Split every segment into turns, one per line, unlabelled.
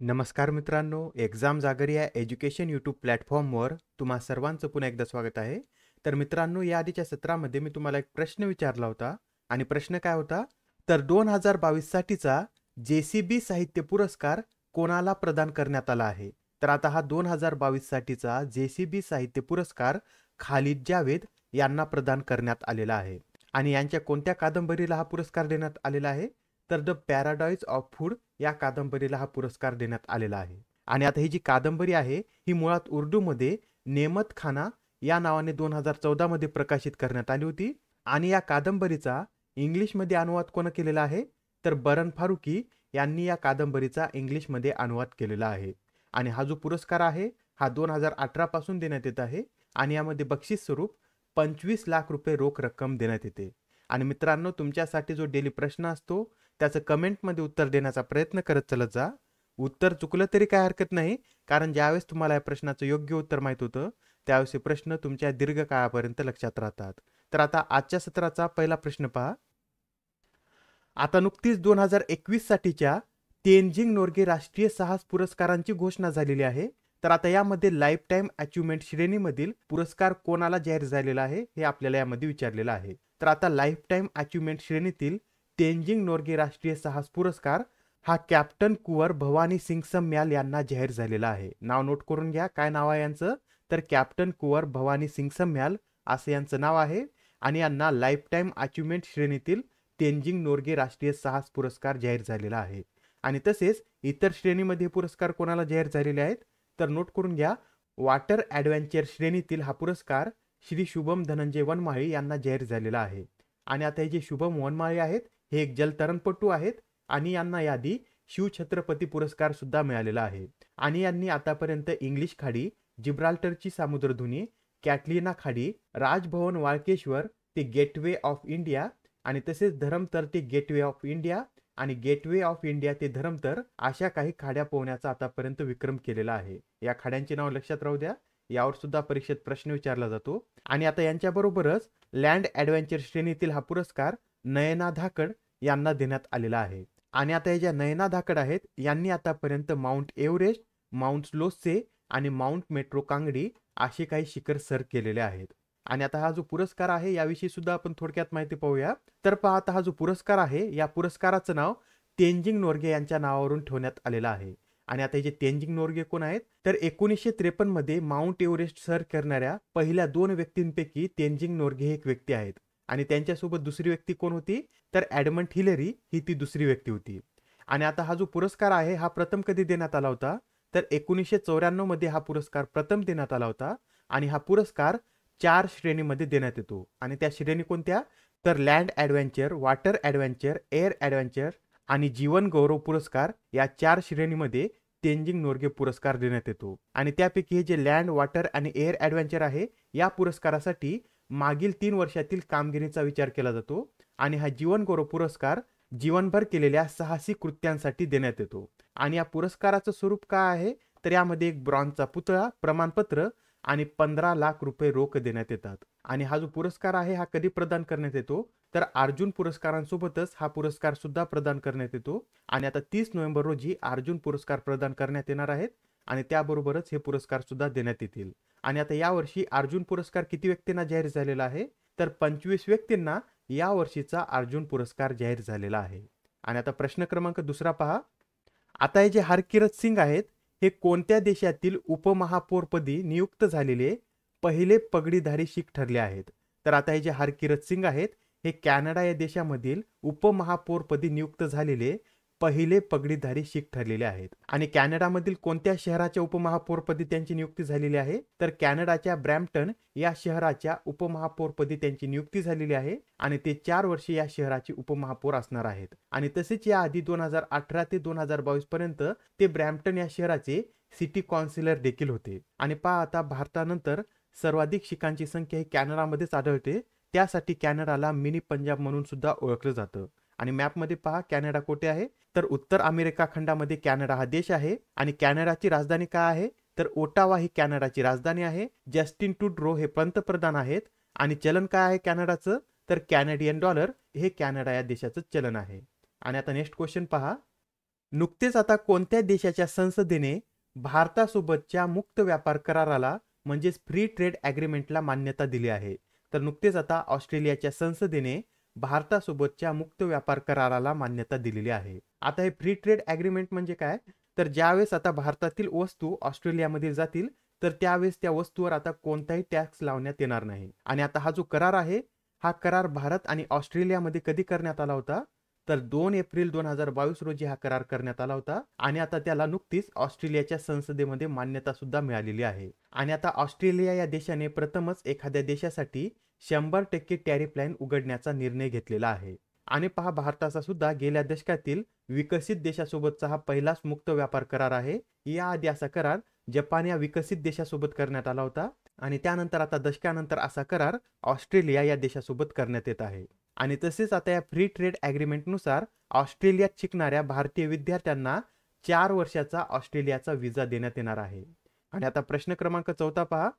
नमस्कार मित्रांनो, एक्झाम जागर या एज्युकेशन यूट्यूब प्लॅटफॉर्मवर तुम्हा सर्वांचं पुन्हा एकदा स्वागत आहे. तर मित्रांनो, या आधीच्या सत्रामध्ये मी तुम्हाला एक प्रश्न विचारला होता आणि प्रश्न काय होता? तर 2022 साठीचा JCB साहित्य पुरस्कार कोणाला प्रदान करण्यात आला आहे? तर आता हा 2022 साठीचा JCB साहित्य पुरस्कार खालिद जावेद यांना प्रदान करण्यात आलेला आहे. आणि यांच्या कोणत्या कादंबरीला हा पुरस्कार देण्यात आलेला आहे? तर द पॅराडाईज ऑफ फूड या कादंबरीला हा पुरस्कार देण्यात आलेला आहे. आणि आता ही जी कादंबरी आहे ही मुळात उर्दूमध्ये नेमत खाना या नावाने 2014 मध्ये प्रकाशित करण्यात आली होती. आणि या कादंबरीचा इंग्लिशमध्ये अनुवाद कोण केलेला आहे? तर बरन फारुकी यांनी या कादंबरीचा इंग्लिशमध्ये अनुवाद केलेला आहे. आणि हा जो पुरस्कार आहे हा 2018 पासून देण्यात येत आहे आणि यामध्ये बक्षीस स्वरूप 25 लाख रुपये रोख रक्कम देण्यात येते. आणि मित्रांनो, तुमच्यासाठी जो डेली प्रश्न असतो त्याचं कमेंटमध्ये उत्तर देण्याचा प्रयत्न करत चलत जा. उत्तर चुकलं तरी काय हरकत नाही, कारण ज्यावेळेस तुम्हाला या प्रश्नाचं योग्य उत्तर माहित होतं त्यावेळेस हे प्रश्न तुमच्या दीर्घकाळापर्यंत लक्षात राहतात. तर आता आजच्या सत्राचा पहिला प्रश्न पहा. आता नुकतीच 2021 साठीच्या तेनजिंग नोर्गे राष्ट्रीय साहस पुरस्कारांची घोषणा झालेली आहे. तर आता यामध्ये लाईफ टाईम अचिव्हमेंट श्रेणीमधील पुरस्कार कोणाला जाहीर झालेला आहे हे आपल्याला यामध्ये विचारलेलं आहे. तर आता लाईफ टाईम अचिव्हमेंट श्रेणीतील तेनजिंग नोर्गे राष्ट्रीय साहस पुरस्कार हा कॅप्टन कुंवर भवानी सिंग सम्याल यांना जाहीर झालेला आहे. नाव नोट करून घ्या, काय नाव आहे यांचं? तर कॅप्टन कुंवर भवानी सिंग सम्याल असं यांचं नाव आहे. आणि यांना लाईफ टाईम अचिव्हमेंट श्रेणीतील तेनजिंग नोर्गे राष्ट्रीय साहस पुरस्कार जाहीर झालेला आहे. आणि तसेच इतर श्रेणीमध्ये पुरस्कार कोणाला जाहीर झालेले आहेत? तर नोट करून घ्या, वॉटर ॲडव्हेंचर श्रेणीतील हा पुरस्कार श्री शुभम धनंजय वनमाळी यांना जाहीर झालेला आहे. आणि आता हे जे शुभम वनमाळी आहेत हे एक जलतरणपटू आहेत आणि यांना यादी शिवछत्रपती पुरस्कार सुद्धा मिळालेला आहे. आणि यांनी आतापर्यंत इंग्लिश खाडी, जिब्राल्टरची सामुद्रधुनी, कॅटलिना खाडी, राजभवन वाळकेश्वर ते गेटवे ऑफ इंडिया आणि तसेच धरमतर ते गेटवे ऑफ इंडिया आणि गेटवे ऑफ इंडिया ते धरमतर अशा काही खाड्या पोहण्याचा आतापर्यंत विक्रम केलेला आहे. या खाड्यांची नाव लक्षात राहू द्या, यावर सुद्धा परीक्षेत प्रश्न विचारला जातो. आणि आता यांच्याबरोबरच लँड ॲडव्हेंचर श्रेणीतील हा पुरस्कार नयना धाकड यांना देण्यात आलेला आहे. आणि आता या ज्या नयना धाकड आहेत यांनी आतापर्यंत माउंट एव्हरेस्ट, माउंट लोत्से आणि माउंट मेट्रो कांगडी असे काही शिखर सर केलेले आहेत. आणि आता हा जो पुरस्कार आहे याविषयी सुद्धा आपण थोडक्यात माहिती पाहूया. तर पहा, आता हा जो पुरस्कार आहे या पुरस्काराचं नाव तेनजिंग नोर्गे यांच्या नावावरून ठेवण्यात आलेलं आहे. आणि आता हे जे तेनजिंग नोर्गे कोण आहेत? तर 1953 मध्ये माउंट एव्हरेस्ट सर करणाऱ्या पहिल्या 2 व्यक्तींपैकी तेनजिंग नोर्गे हे एक व्यक्ती आहेत. आणि त्यांच्यासोबत दुसरी व्यक्ती कोण होती? तर एडमंड हिलरी ही ती दुसरी व्यक्ती होती. आणि आता हा जो पुरस्कार आहे हा प्रथम कधी देण्यात आला होता? तर 1994 मध्ये हा पुरस्कार प्रथम देण्यात आला होता. आणि हा पुरस्कार 4 श्रेणीमध्ये देण्यात येतो. आणि त्या श्रेणी कोणत्या? तर land adventure, water adventure, air adventure आणि जीवन गौरव पुरस्कार या 4 श्रेणीमध्ये तेनजिंग नोर्गे पुरस्कार देण्यात येतो. आणि त्यापैकी हे जे लँड, वॉटर आणि एअर ॲडव्हेंचर आहे या पुरस्कारासाठी मागील 3 वर्षातील कामगिरीचा विचार केला जातो. आणि हा जीवन गौरव पुरस्कार जीवनभर केलेल्या साहसी कृत्यांसाठी देण्यात येतो. आणि या पुरस्काराचं स्वरूप काय आहे? तर यामध्ये एक ब्रॉन्झचा पुतळा, प्रमाणपत्र आणि 15 लाख रुपये रोख देण्यात येतात. आणि हा जो पुरस्कार आहे हा कधी प्रदान करण्यात येतो? तर अर्जुन पुरस्कारांसोबतच हा पुरस्कार सुद्धा प्रदान करण्यात येतो. आणि आता 30 नोव्हेंबर रोजी अर्जुन पुरस्कार प्रदान करण्यात येणार आहेत आणि त्याबरोबरच हे पुरस्कार सुद्धा देण्यात येतील. आणि आता यावर्षी अर्जुन पुरस्कार किती व्यक्तींना जाहीर झालेला आहे? तर 25 व्यक्तींना या वर्षीचा अर्जुन पुरस्कार जाहीर झालेला आहे. आणि आता प्रश्न क्रमांक दुसरा पहा. आता हे जे हरकिरत सिंग आहेत हे कोणत्या देशातील उपमहापौरपदी नियुक्त झालेले पहिले पगडीधारी शीख ठरले आहेत? तर आता हे जे हरकिरत सिंग आहेत हे कॅनडा या देशामधील उपमहापौरपदी नियुक्त झालेले पहिले पगडीधारी शीख ठरलेले आहेत. आणि कॅनडामधील कोणत्या शहराच्या उपमहापौरपदी त्यांची नियुक्ती झालेली आहे? तर कॅनडाच्या ब्रॅम्प्टन या शहराच्या उपमहापौरपदी त्यांची नियुक्ती झालेली आहे. आणि ते 4 वर्षे या शहराचे उपमहापौर असणार आहेत. आणि तसेच याआधी 2018 ते 2022 पर्यंत ते ब्रॅम्प्टन या शहराचे सिटी काउन्सिलर देखील होते. आणि पहा, आता भारतानंतर सर्वाधिक शीखांची संख्या ही कॅनडामध्येच आढळते. त्यासाठी कॅनडाला मिनी पंजाब म्हणून सुद्धा ओळखलं जातं. आणि मॅपमध्ये पहा कॅनडा कोठे आहे? तर उत्तर अमेरिका खंडामध्ये कॅनडा हा देश आहे. आणि कॅनडाची राजधानी काय आहे? तर ओटावा ही कॅनडाची राजधानी आहे. जस्टिन ट्रुडो हे पंतप्रधान आहेत. आणि चलन काय आहे कॅनडाचं? तर कॅनेडियन डॉलर हे कॅनडा या देशाचं चलन आहे. आणि आता नेक्स्ट क्वेश्चन पहा. नुकतेच आता कोणत्या देशाच्या संसदेने भारतासोबतच्या मुक्त व्यापार कराराला म्हणजेच फ्री ट्रेड ॲग्रीमेंटला मान्यता दिली आहे? तर नुकतेच आता ऑस्ट्रेलियाच्या संसदेने भारतासोबतच्या मुक्त व्यापार कराराला मान्यता दिलेली आहे. आता हे फ्री ट्रेड ॲग्रीमेंट म्हणजे काय? तर ज्यावेळेस आता भारतातील वस्तू ऑस्ट्रेलियामध्ये जातील तर त्यावेळेस त्या वस्तूवर आता कोणताही टॅक्स लावण्यात येणार नाही. आणि आता हा जो करार आहे, हा करार भारत आणि ऑस्ट्रेलियामध्ये कधी करण्यात आला होता? तर 2 एप्रिल 2022 रोजी हा करार करण्यात आला होता आणि आता त्याला नुकतीच ऑस्ट्रेलियाच्या संसदेमध्ये मान्यता सुद्धा मिळालेली आहे. आणि आता ऑस्ट्रेलिया या देशाने प्रथमच एखाद्या देशासाठी 100% टॅरिफ लाईन उघडण्याचा निर्णय घेतलेला आहे. आणि पहा, भारताचा सुद्धा गेल्या दशकातील विकसित देशासोबतचा हा पहिलाच मुक्त व्यापार करार आहे. याआधी असा करार जपान या विकसित देशासोबत करण्यात आला होता आणि त्यानंतर आता दशकानंतर असा करार ऑस्ट्रेलिया या देशासोबत करण्यात येत आहे. आणि तसेच आता या फ्री ट्रेड ॲग्रीमेंटनुसार ऑस्ट्रेलियात शिकणाऱ्या भारतीय विद्यार्थ्यांना 4 वर्षाचा ऑस्ट्रेलियाचा व्हिसा देण्यात येणार आहे. आणि आता प्रश्न क्रमांक 14 पहा.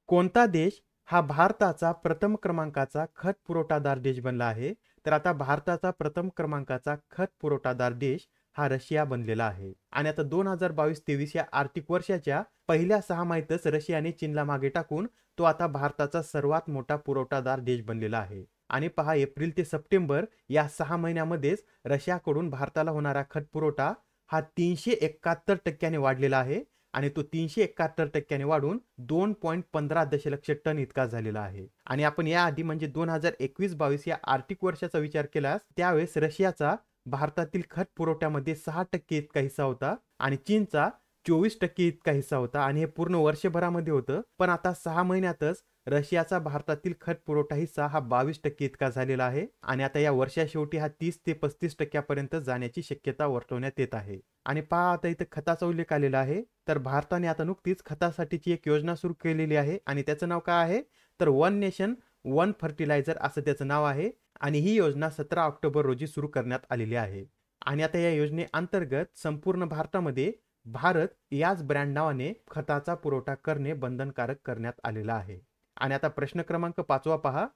कोणता देश हा भारताचा प्रथम क्रमांकाचा खत पुरवठादार देश बनला आहे? तर आता भारताचा प्रथम क्रमांकाचा खत पुरवठादार देश हा रशिया बनलेला आहे. आणि आता 2022-23 या आर्थिक वर्षाच्या पहिल्या 6 महिन्यातच रशियाने चीनला मागे टाकून तो आता भारताचा सर्वात मोठा पुरवठादार देश बनलेला आहे. आणि पहा, एप्रिल ते सप्टेंबर या 6 महिन्यामध्येच रशियाकडून भारताला होणारा खत पुरवठा हा 371% वाढलेला आहे आणि तो 371% वाढून 2.15 दशलक्ष टन इतका झालेला आहे. आणि आपण याआधी म्हणजे 2021-22 या आर्थिक वर्षाचा विचार केल्यास त्यावेळेस रशियाचा भारतातील खत पुरवठ्यामध्ये 6% इतका हिस्सा होता आणि चीनचा 24% इतका हिस्सा होता आणि हे पूर्ण वर्षभरामध्ये होतं. पण आता 6 महिन्यातच रशियाचा भारतातील खत पुरवठा हिस्सा हा 22% इतका झालेला आहे आणि आता या वर्षाशेवटी हा 30 ते 35% पर्यंत जाण्याची शक्यता वर्तवण्यात येत आहे. आणि पहा, आता इथं खताचा उल्लेख आलेला आहे. तर भारताने आता नुकतीच खतासाठीची एक योजना सुरू केलेली आहे आणि त्याचं नाव काय आहे? तर वन नेशन वन फर्टिलायझर असं त्याचं नाव आहे. आणि ही योजना 17 ऑक्टोबर रोजी सुरू करण्यात आलेली आहे. आणि आता या योजनेअंतर्गत संपूर्ण भारतामध्ये भारत याच ब्रँड नावाने खताचा पुरवठा करणे बंधनकारक करण्यात आलेला आहे. आणि आता प्रश्न क्रमांक 5 पहा.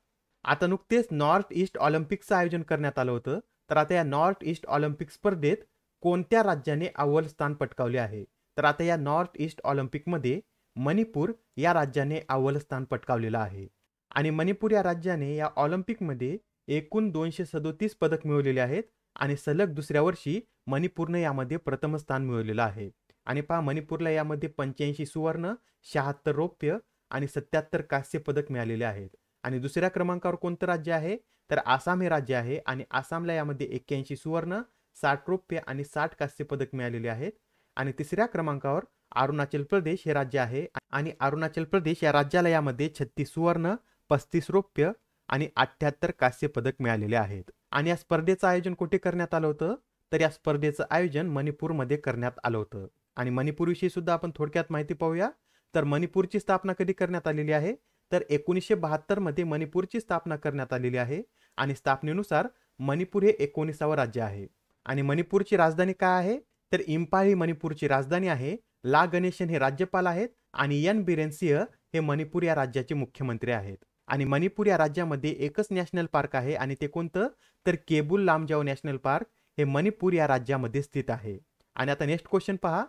आता नुकतेच नॉर्थ ईस्ट ऑलिम्पिकचं आयोजन करण्यात आलं होतं. तर आता या नॉर्थ ईस्ट ऑलिम्पिक स्पर्धेत कोणत्या राज्याने अव्वल स्थान पटकावले आहे? तर आता या नॉर्थ ईस्ट ऑलिम्पिकमध्ये मणिपूर या राज्याने अव्वल स्थान पटकावलेलं आहे. आणि मणिपूर या राज्याने या ऑलिम्पिकमध्ये एकूण 237 पदक मिळवलेले आहेत आणि सलग दुसऱ्या वर्षी मणिपूरने यामध्ये प्रथम स्थान मिळवलेलं आहे. आणि पहा, मणिपूरला यामध्ये 85 सुवर्ण, 76 रौप्य आणि 77 कांस्य पदक मिळालेले आहेत. आणि दुसऱ्या क्रमांकावर कोणतं राज्य आहे? तर आसाम हे राज्य आहे आणि आसामला यामध्ये 81 सुवर्ण, 60 रौप्य आणि 60 कांस्य पदक मिळालेले आहेत. आणि तिसऱ्या क्रमांकावर अरुणाचल प्रदेश हे राज्य आहे आणि अरुणाचल प्रदेश या राज्याला यामध्ये 36 सुवर्ण, 35 रौप्य आणि 78 कांस्य पदक मिळालेले आहेत. आणि या स्पर्धेचं आयोजन कुठे करण्यात आलं होतं? तर या स्पर्धेचं आयोजन मणिपूरमध्ये करण्यात आलं होतं. आणि मणिपूरविषयी सुद्धा आपण थोडक्यात माहिती पाहूया. तर मणिपूरची स्थापना कधी करण्यात आलेली आहे? तर 1972 मध्ये मणिपूरची स्थापना करण्यात आलेली आहे आणि स्थापनेनुसार मणिपूर हे 19वे राज्य आहे. आणि मणिपूरची राजधानी काय आहे? तर इम्फाळ ही मणिपूरची राजधानी आहे. ला गणेशन हे राज्यपाल आहेत आणि एन बिरेन सिंह हे मणिपूर या राज्याचे मुख्यमंत्री आहेत. आणि मणिपूर या राज्यामध्ये एकच नॅशनल पार्क आहे आणि ते कोणतं? तर केबुल लामजाओ नॅशनल पार्क हे मणिपूर या राज्यामध्ये स्थित आहे. आणि आता नेक्स्ट क्वेश्चन पहा.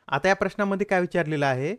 आता या प्रश्नामध्ये काय विचारलेलं आहे?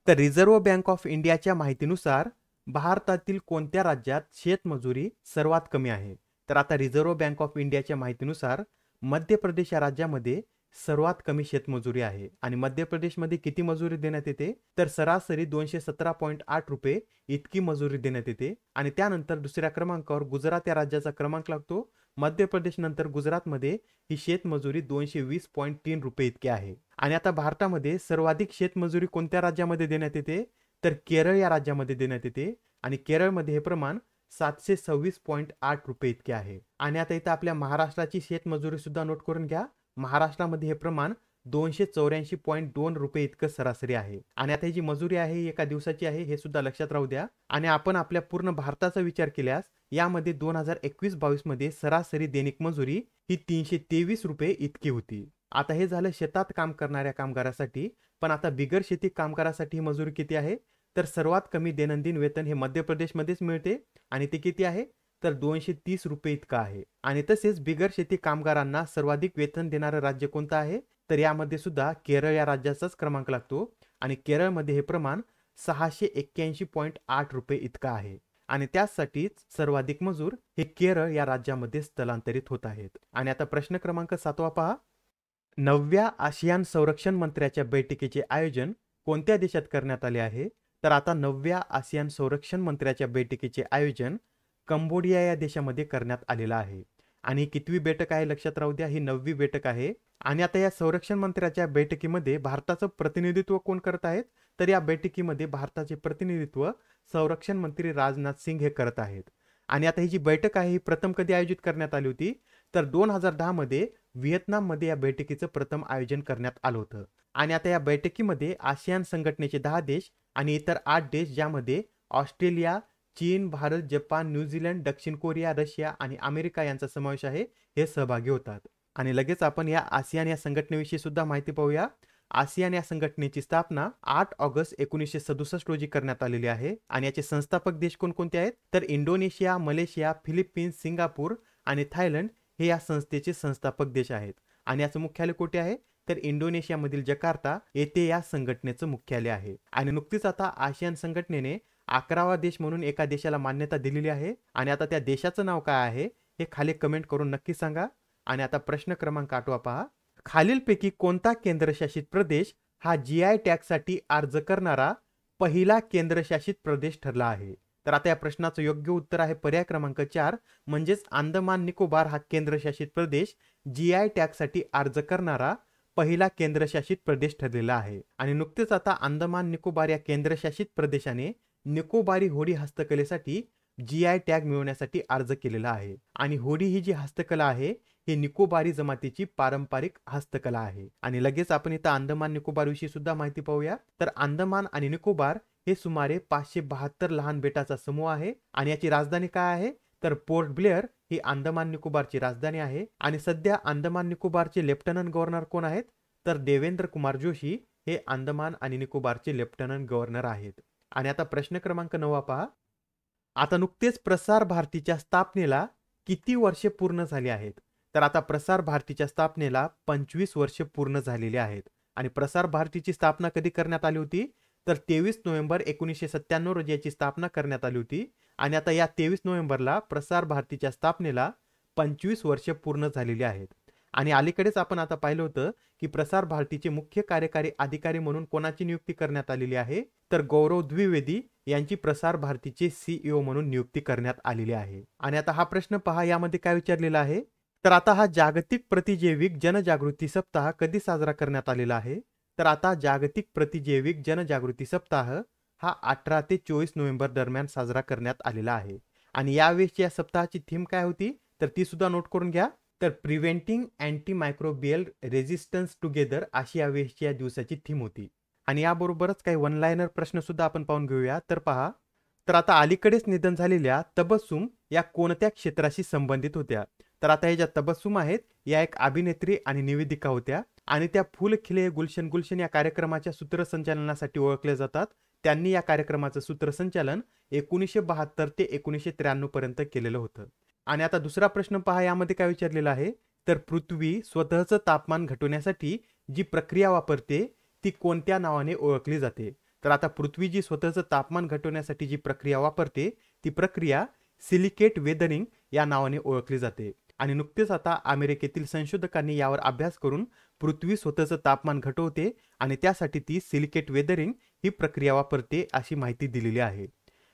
तर रिझर्व्ह बँक ऑफ इंडियाच्या माहितीनुसार भारतातील कोणत्या राज्यात शेतमजुरी सर्वात कमी आहे? तर आता रिझर्व्ह बँक ऑफ इंडियाच्या माहितीनुसार मध्य प्रदेश या राज्यामध्ये सर्वात कमी शेतमजुरी आहे. आणि मध्य प्रदेशमध्ये किती मजुरी देण्यात येते? तर सरासरी 217.8 रुपये इतकी मजुरी देण्यात येते. आणि त्यानंतर दुसऱ्या क्रमांकावर गुजरात या राज्याचा क्रमांक लागतो. मध्य प्रदेश नंतर गुजरातमध्ये ही शेतमजुरी 220.3 रुपये इतकी आहे. आणि आता भारतामध्ये सर्वाधिक शेतमजुरी कोणत्या राज्यामध्ये देण्यात येते? तर केरळ या राज्यामध्ये देण्यात येते आणि केरळमध्ये हे प्रमाण 726.8 रुपये इतके आहे. आणि आता इथं आपल्या महाराष्ट्राची शेतमजुरी सुद्धा नोट करून घ्या. महाराष्ट्रामध्ये हे प्रमाण 284.2 रुपये इतकं सरासरी आहे. आणि आता ही जी मजुरी आहे ही एका दिवसाची आहे हे सुद्धा लक्षात राहू द्या. आणि आपण आपल्या पूर्ण भारताचा विचार केल्यास यामध्ये 2021-22 मध्ये सरासरी दैनिक मजुरी ही 323 रुपये इतकी होती. आता हे झालं शेतात काम करणाऱ्या कामगारासाठी. पण आता बिगर शेती कामगारासाठी ही मजुरी किती आहे? तर सर्वात कमी दैनंदिन वेतन हे मध्य प्रदेशमध्येच मिळते आणि ते किती आहे? तर 230 रुपये इतका आहे. आणि तसेच बिगर शेती कामगारांना सर्वाधिक वेतन देणारं राज्य कोणतं आहे? तर यामध्ये सुद्धा केरळ या राज्याचाच क्रमांक लागतो आणि केरळमध्ये हे प्रमाण 681.8 रुपये इतकं आहे. आणि त्यासाठीच सर्वाधिक मजूर हे केरळ या राज्यामध्ये स्थलांतरित होत आहेत. आणि आता प्रश्न क्रमांक 7 पहा. 9व्या आशियान संरक्षण मंत्र्याच्या बैठकीचे आयोजन कोणत्या देशात करण्यात आले आहे? तर आता 9व्या आसियान संरक्षण मंत्र्याच्या बैठकीचे आयोजन कंबोडिया या देशामध्ये करण्यात आलेलं आहे. आणि कितवी बैठक आहे लक्षात राहू द्या, ही 9वी बैठक आहे. आणि आता या संरक्षण मंत्र्याच्या बैठकीमध्ये भारताचं प्रतिनिधित्व कोण करत आहेत? तर या बैठकीमध्ये भारताचे प्रतिनिधित्व संरक्षण मंत्री राजनाथ सिंग हे करत आहेत. आणि आता ही जी बैठक आहे ही प्रथम कधी आयोजित करण्यात आली होती? तर 2010 मध्ये व्हिएतनाममध्ये या बैठकीचं प्रथम आयोजन करण्यात आलं होतं. आणि आता या बैठकीमध्ये आसियान संघटनेचे 10 देश आणि इतर 8 देश ज्यामध्ये ऑस्ट्रेलिया, चीन, भारत, जपान, न्यूझीलंड, दक्षिण कोरिया, रशिया आणि अमेरिका यांचा समावेश आहे, हे सहभागी होतात. आणि लगेच आपण या आसियान या संघटनेविषयी सुद्धा माहिती पाहूया. आसियान या संघटनेची स्थापना 8 ऑगस्ट 1967 रोजी करण्यात आलेली आहे. आणि याचे संस्थापक देश कोणकोणते आहेत? तर इंडोनेशिया, मलेशिया, फिलिपिन्स, सिंगापूर आणि थायलंड हे या संस्थेचे संस्थापक देश आहेत. आणि याचं मुख्यालय कुठे आहे? तर इंडोनेशियामधील जकार्ता येथे या संघटनेचं मुख्यालय आहे. आणि नुकतीच आता आसियान संघटनेने 11वा देश म्हणून एका देशाला मान्यता दिलेली आहे. आणि आता त्या देशाचं नाव काय आहे हे खाली कमेंट करून नक्की सांगा. आणि आता प्रश्न क्रमांक 8 पहा. खालीलपैकी कोणता केंद्रशासित प्रदेश हा GI टॅगसाठी अर्ज करणारा पहिला केंद्रशासित प्रदेश ठरला आहे? तर आता या प्रश्नाचं योग्य उत्तर आहे पर्याय क्रमांक 4, म्हणजेच अंदमान निकोबार हा केंद्रशासित प्रदेश GI टॅगसाठी अर्ज करणारा पहिला केंद्रशासित प्रदेश ठरलेला आहे. आणि नुकतेच आता अंदमान निकोबार या केंद्रशासित प्रदेशाने निकोबारी होडी हस्तकलेसाठी GI टॅग मिळवण्यासाठी अर्ज केलेला आहे. आणि होडी ही जी हस्तकला आहे ही निकोबारी जमातीची पारंपरिक हस्तकला आहे. आणि लगेच आपण इथं अंदमान निकोबार विषयी सुद्धा माहिती पाहूया. तर अंदमान आणि निकोबार हे सुमारे 572 लहान बेटाचा समूह आहे. आणि याची राजधानी काय आहे? तर पोर्ट ब्लेअर ही अंदमान निकोबारची राजधानी आहे. आणि सध्या अंदमान निकोबारचे लेफ्टनंट गव्हर्नर कोण आहेत? तर देवेंद्र कुमार जोशी हे अंदमान आणि निकोबारचे लेफ्टनंट गव्हर्नर आहेत. आणि आता प्रश्न क्रमांक 9 पहा. आता नुकतेच प्रसार भारतीच्या स्थापनेला किती वर्षे पूर्ण झाली आहेत? तर आता प्रसार भारतीच्या स्थापनेला 25 वर्षे पूर्ण झालेली आहेत. आणि प्रसार भारतीची स्थापना कधी करण्यात आली होती? तर 23 नोव्हेंबर 1997 रोजी याची स्थापना करण्यात आली होती. आणि आता या 23 नोव्हेंबरला प्रसार भारतीच्या स्थापनेला 25 वर्षे पूर्ण झालेली आहेत. आणि अलीकडेच आपण आता पाहिलं होतं की प्रसार भारतीचे मुख्य कार्यकारी अधिकारी म्हणून कोणाची नियुक्ती करण्यात आलेली आहे? तर गौरव द्विवेदी यांची प्रसार भारतीचे CEO म्हणून नियुक्ती करण्यात आलेली आहे. आणि आता हा प्रश्न पहा, यामध्ये काय विचारलेला आहे? तर आता हा जागतिक प्रतिजैविक जनजागृती सप्ताह कधी साजरा करण्यात आलेला आहे? तर आता जागतिक प्रतिजैविक जनजागृती सप्ताह हा 18 ते 24 नोव्हेंबर दरम्यान साजरा करण्यात आलेला आहे. आणि यावेळेसची या सप्ताहाची थीम काय होती? तर ती सुद्धा नोट करून घ्या. तर प्रिव्हेंटिंग अँटीमायक्रोबियल रेझिस्टन्स टुगेदर अशी यावेळेसची या दिवसाची थीम होती. आणि याबरोबरच काही वन लाईनर प्रश्न सुद्धा आपण पाहून घेऊया. तर पहा, तर आता अलीकडेच निधन झालेल्या तबस्सुम या कोणत्या क्षेत्राशी संबंधित होत्या? तर आता हे ज्या तबस्सुम आहेत या एक अभिनेत्री आणि निवेदिका होत्या. आणि त्या फुल खिले गुलशन गुलशन या कार्यक्रमाच्या सूत्रसंचालनासाठी ओळखल्या जातात. त्यांनी या कार्यक्रमाचं सूत्रसंचालन 1972 ते 1993 पर्यंत केलेलं होतं. आणि आता दुसरा प्रश्न पहा, यामध्ये काय विचारलेलं आहे? तर पृथ्वी स्वतःचं तापमान घटवण्यासाठी जी प्रक्रिया वापरते ती कोणत्या नावाने ओळखली जाते? तर आता पृथ्वी जी स्वतःचं तापमान घटवण्यासाठी जी प्रक्रिया वापरते ती प्रक्रिया सिलिकेट वेदरिंग या नावाने ओळखली जाते. आणि नुकतेच आता अमेरिकेतील संशोधकांनी यावर अभ्यास करून पृथ्वी स्वतःचं तापमान घटवते आणि त्यासाठी ती सिलिकेट वेदरिंग ही प्रक्रिया वापरते अशी माहिती दिलेली आहे.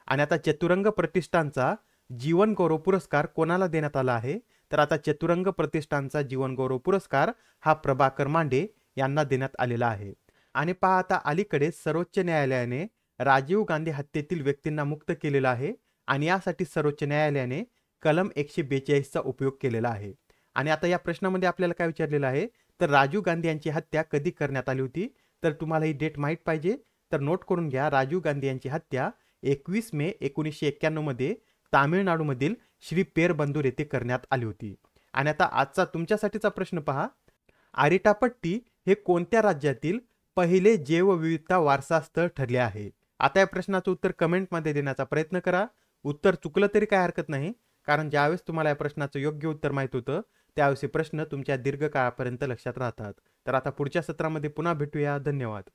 आणि आता चतुरंग प्रतिष्ठानचा जीवन गौरव पुरस्कार कोणाला देण्यात आला आहे? तर आता चतुरंग प्रतिष्ठानचा जीवन गौरव पुरस्कार हा प्रभाकर मांडे यांना देण्यात आलेला आहे. आणि पहा, आता अलीकडे सर्वोच्च न्यायालयाने राजीव गांधी हत्येतील व्यक्तींना मुक्त केलेलं आहे. आणि यासाठी सर्वोच्च न्यायालयाने कलम 142 चा उपयोग केलेला आहे. आणि आता या प्रश्नामध्ये आपल्याला काय विचारलेलं आहे? तर राजीव गांधी यांची हत्या कधी करण्यात आली होती? तर तुम्हाला ही डेट माहीत पाहिजे, तर नोट करून घ्या. राजीव गांधी यांची हत्या 21 मे 1991 मध्ये तामिळनाडूमधील श्री पेरबंदूर येथे करण्यात आली होती. आणि आता आजचा तुमच्यासाठीचा प्रश्न पहा. आरिटापट्टी हे कोणत्या राज्यातील पहिले जैवविविधता वारसा स्थळ ठरले आहे? आता या प्रश्नाचं उत्तर कमेंटमध्ये देण्याचा प्रयत्न करा. उत्तर चुकलं तरी काय हरकत नाही, कारण ज्यावेळेस तुम्हाला या प्रश्नाचं योग्य उत्तर माहीत होतं त्यावेळेस हे प्रश्न तुमच्या दीर्घकाळापर्यंत लक्षात राहतात. तर आता पुढच्या सत्रामध्ये पुन्हा भेटूया. धन्यवाद.